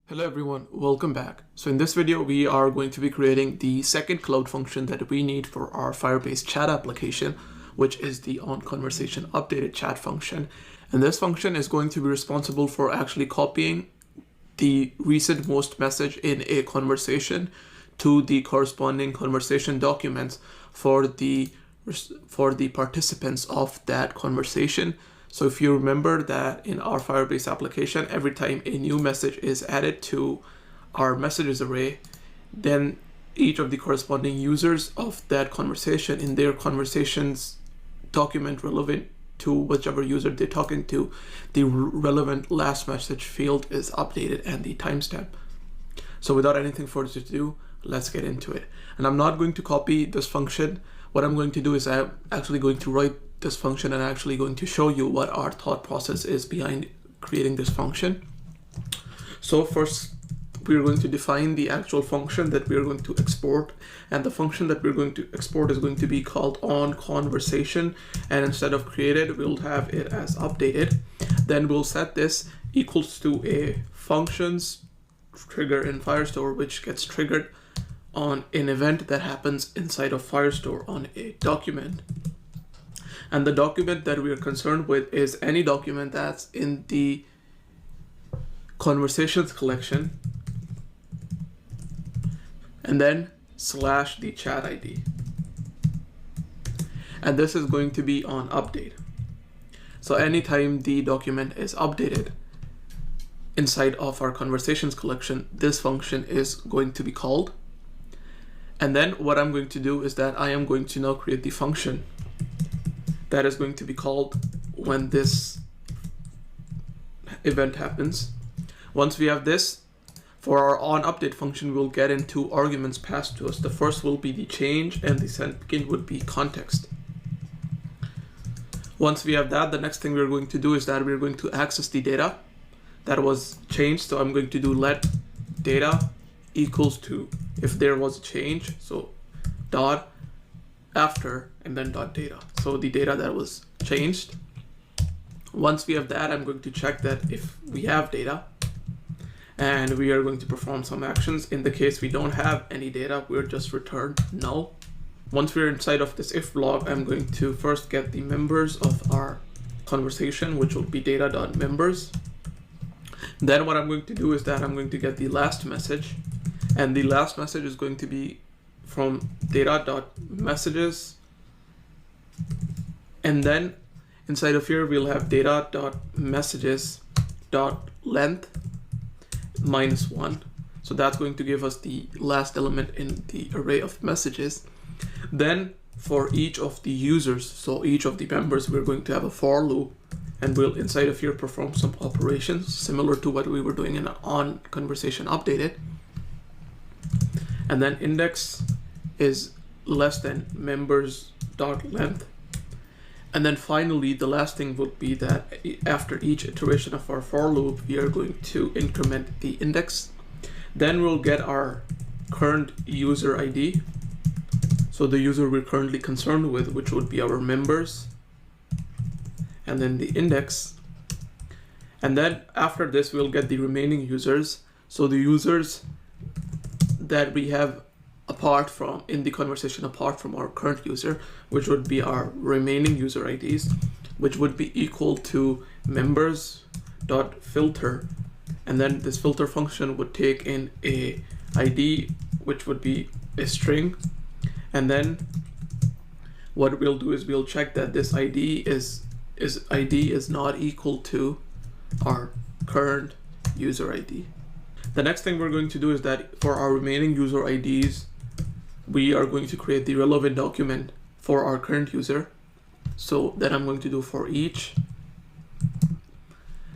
Hello everyone, welcome back. So in this video, we are going to be creating the second cloud function that we need for our Firebase chat application, which is the onConversationUpdated chat function. And this function is going to be responsible for actually copying the recent most message in a conversation to the corresponding conversation documents for the participants of that conversation. So if you remember that in our Firebase application, every time a new message is added to our messages array, then each of the corresponding users of that conversation in their conversations document relevant to whichever user they're talking to, the relevant last message field is updated and the timestamp. So without anything further to do, let's get into it. And I'm not going to copy this function. What I'm going to do is I'm actually going to write this function and actually going to show you what our thought process is behind creating this function. So first, we're going to define the actual function that we're going to export, and the function that we're going to export is going to be called onConversation, and instead of created, we'll have it as updated. Then we'll set this equals to a functions trigger in Firestore, which gets triggered on an event that happens inside of Firestore on a document. And the document that we are concerned with is any document that's in the conversations collection, and then / the chat ID. And this is going to be on update. So anytime the document is updated inside of our conversations collection, this function is going to be called. And then what I'm going to do is that I am going to now create the function that is going to be called when this event happens. Once we have this, for our onUpdate function, we'll get into arguments passed to us. The first will be the change and the second would be context. Once we have that, the next thing we're going to do is that we're going to access the data that was changed. So I'm going to do let data equals to if there was a change, so dot after and then dot data, so the data that was changed. Once we have that, I'm going to check that if we have data, and we are going to perform some actions. In the case we don't have any data, we'll just return null. Once we're inside of this if block, I'm going to first get the members of our conversation, which will be data.members. Then what I'm going to do is that I'm going to get the last message, and the last message is going to be from data.messages, and then inside of here we'll have data.messages.length -1. So that's going to give us the last element in the array of messages. Then for each of the users, so each of the members, we're going to have a for loop, and we'll inside of here perform some operations similar to what we were doing in onConversationUpdated. And then index is less than members.length. And then finally, the last thing would be that after each iteration of our for loop, we are going to increment the index. Then we'll get our current user ID. So the user we're currently concerned with, which would be our members, and then the index. And then after this, we'll get the remaining users. So the users that we have apart from in the conversation apart from our current user, which would be our remaining user IDs, which would be equal to members.filter, and then this filter function would take in a ID, which would be a string, and then what we'll do is we'll check that this ID is not equal to our current user ID. The next thing we're going to do is that for our remaining user IDs, we are going to create the relevant document for our current user. So then I'm going to do for each,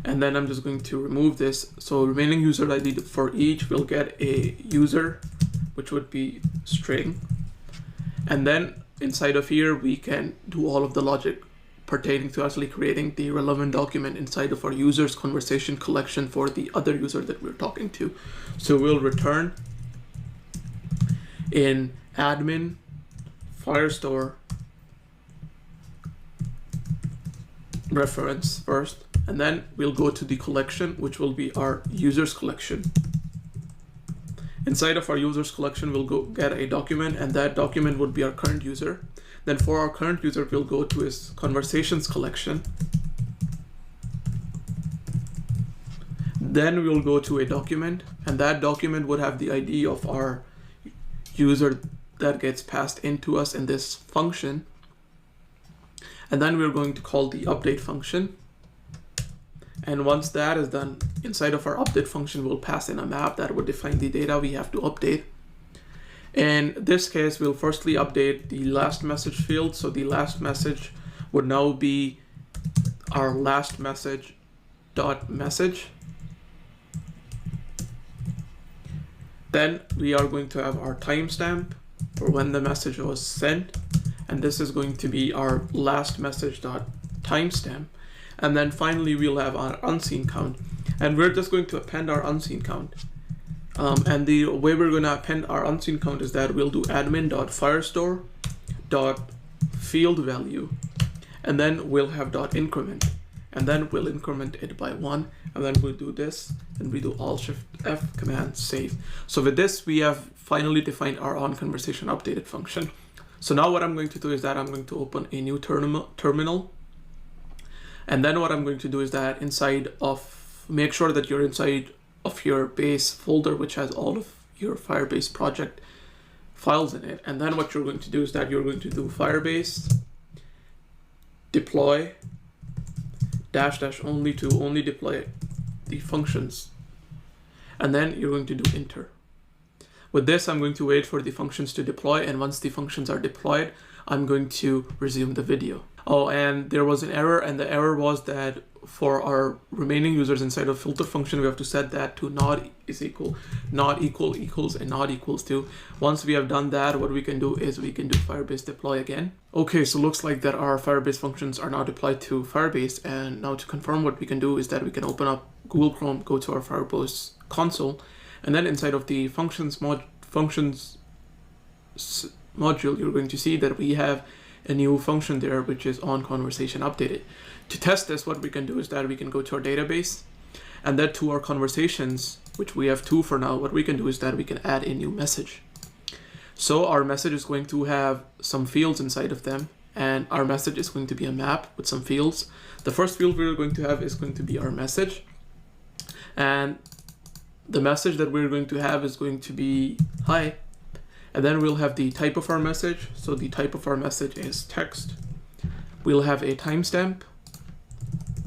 and then I'm just going to remove this. So remaining user ID for each, we'll get a user, which would be string. And then inside of here, we can do all of the logic pertaining to actually creating the relevant document inside of our user's conversation collection for the other user that we're talking to. So we'll return in admin Firestore reference first, and then we'll go to the collection, which will be our users collection. Inside of our users collection, we'll go get a document, and that document would be our current user. Then for our current user, we'll go to his conversations collection. Then we'll go to a document, and that document would have the ID of our user that gets passed into us in this function. And then we're going to call the update function. And once that is done, inside of our update function, we'll pass in a map that would define the data we have to update. In this case, we'll firstly update the last message field. So the last message would now be our last message dot message. Then we are going to have our timestamp for when the message was sent. And this is going to be our last message dot timestamp. And then finally, we'll have our unseen count. And we're just going to append our unseen count. And the way we're going to append our unseen count is that we'll do admin.firestore.field value. And then we'll have .increment. And then we'll increment it by 1. And then we'll do this. And we do Alt-Shift-F command save. So with this, we have finally defined our onConversation updated function. So now what I'm going to do is that I'm going to open a new terminal. And then what I'm going to do is that make sure that you're inside of your base folder, which has all of your Firebase project files in it. And then what you're going to do is that you're going to do Firebase deploy -- only to only deploy the functions. And then you're going to do enter. With this, I'm going to wait for the functions to deploy. And once the functions are deployed, I'm going to resume the video. Oh, and there was an error, and the error was that for our remaining users inside of filter function, we have to set that to not equal, equals, and not equals to. Once we have done that, what we can do is we can do Firebase deploy again. Okay, so looks like that our Firebase functions are now deployed to Firebase. And now to confirm, what we can do is that we can open up Google Chrome, go to our Firebase console, and then inside of the functions module, you're going to see that we have a new function there, which is onConversation updated. To test this, what we can do is that we can go to our database, and then to our conversations, which we have 2 for now, what we can do is that we can add a new message. So our message is going to have some fields inside of them, and our message is going to be a map with some fields. The first field we're going to have is going to be our message, and the message that we're going to have is going to be hi. And then we'll have the type of our message. So the type of our message is text. We'll have a timestamp.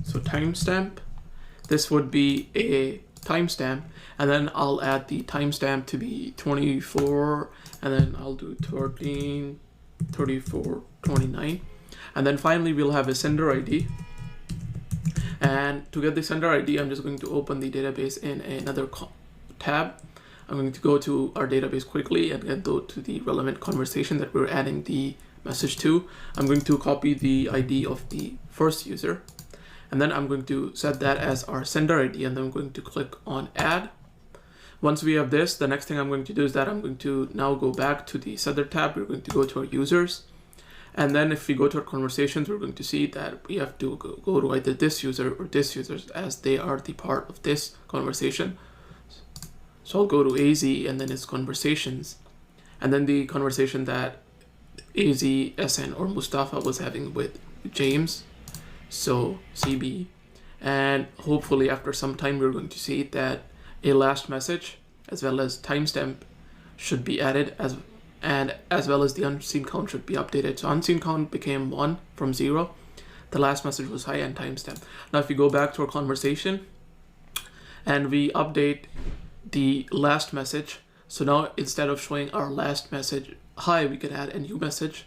So timestamp. This would be a timestamp. And then I'll add the timestamp to be 24. And then I'll do 13, 34, 29. And then finally, we'll have a sender ID. And to get the sender ID, I'm just going to open the database in another tab. I'm going to go to our database quickly and then go to the relevant conversation that we're adding the message to. I'm going to copy the ID of the first user, and then I'm going to set that as our sender ID, and then I'm going to click on add. Once we have this, the next thing I'm going to do is that I'm going to now go back to the sender tab. We're going to go to our users, and then if we go to our conversations, we're going to see that we have to go to either this user or this user, as they are the part of this conversation. So I'll go to AZ and then it's conversations, and then the conversation that AZ, SN, or Mustafa was having with James. So CB, and hopefully after some time, we're going to see that a last message as well as timestamp should be added, as well as the unseen count should be updated. So unseen count became 1 from 0. The last message was hi, and timestamp. Now if we go back to our conversation and we update the last message, so now instead of showing our last message hi, we can add a new message,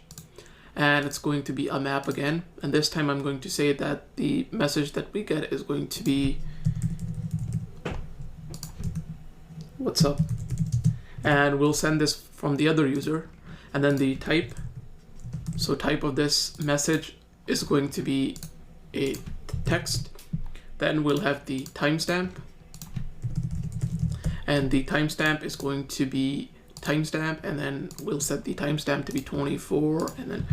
and it's going to be a map again. And this time I'm going to say that the message that we get is going to be what's up, and we'll send this from the other user. And then the type, so type of this message is going to be a text. Then we'll have the timestamp, and the timestamp is going to be timestamp, and then we'll set the timestamp to be 24, and then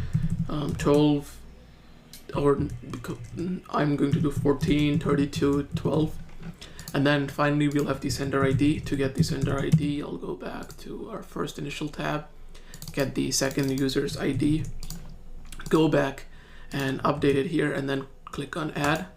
12, or I'm going to do 14, 32, 12. And then finally, we'll have the sender ID. To get the sender ID, I'll go back to our first initial tab, get the second user's ID, go back and update it here, and then click on add.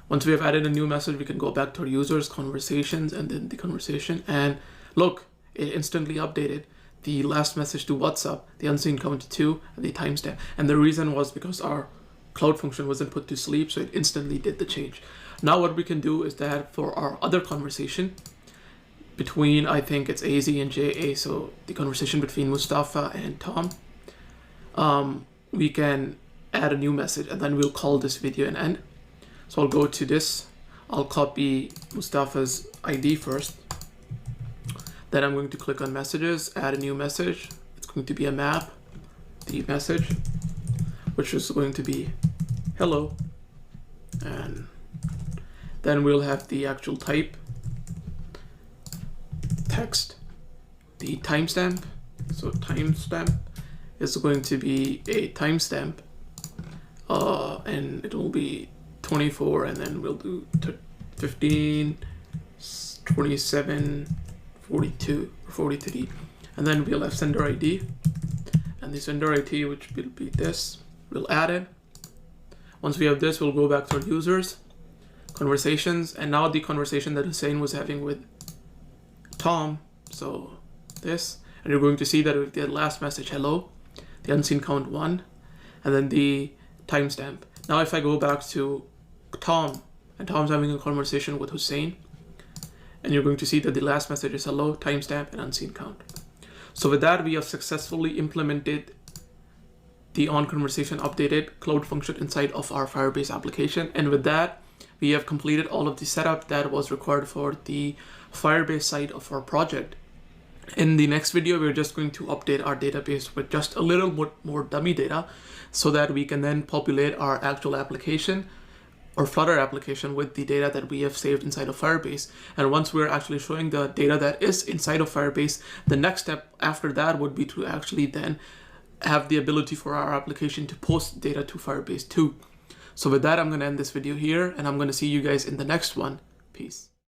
Once we have added a new message, we can go back to our users, conversations, and then the conversation. And look, it instantly updated the last message to WhatsApp, the unseen count to 2, and the timestamp. And the reason was because our cloud function wasn't put to sleep, so it instantly did the change. Now what we can do is that for our other conversation between, I think it's AZ and JA, so the conversation between Mustafa and Tom, we can add a new message, and then we'll call this video an end. So I'll go to this, I'll copy Mustafa's ID first. Then I'm going to click on messages, add a new message. It's going to be a map, the message, which is going to be hello. And then we'll have the actual type, text, the timestamp. So timestamp is going to be a timestamp, and it will be 24, and then we'll do 15, 27, 42, or 43. And then we'll have sender ID, and the sender ID, which will be this, we'll add it. Once we have this, we'll go back to our users, conversations, and now the conversation that Hussein was having with Tom, so this, and you're going to see that with the last message, hello, the unseen count 1, and then the timestamp. Now if I go back to Tom, and Tom's having a conversation with Hussein, and you're going to see that the last message is hello, timestamp, and unseen count. So with that, we have successfully implemented the on-conversation updated cloud function inside of our Firebase application. And with that, we have completed all of the setup that was required for the Firebase side of our project. In the next video, we're just going to update our database with just a little bit more dummy data so that we can then populate our actual application or Flutter application with the data that we have saved inside of Firebase. And once we're actually showing the data that is inside of Firebase, the next step after that would be to actually then have the ability for our application to post data to Firebase too. So with that, I'm going to end this video here, and I'm going to see you guys in the next one. Peace.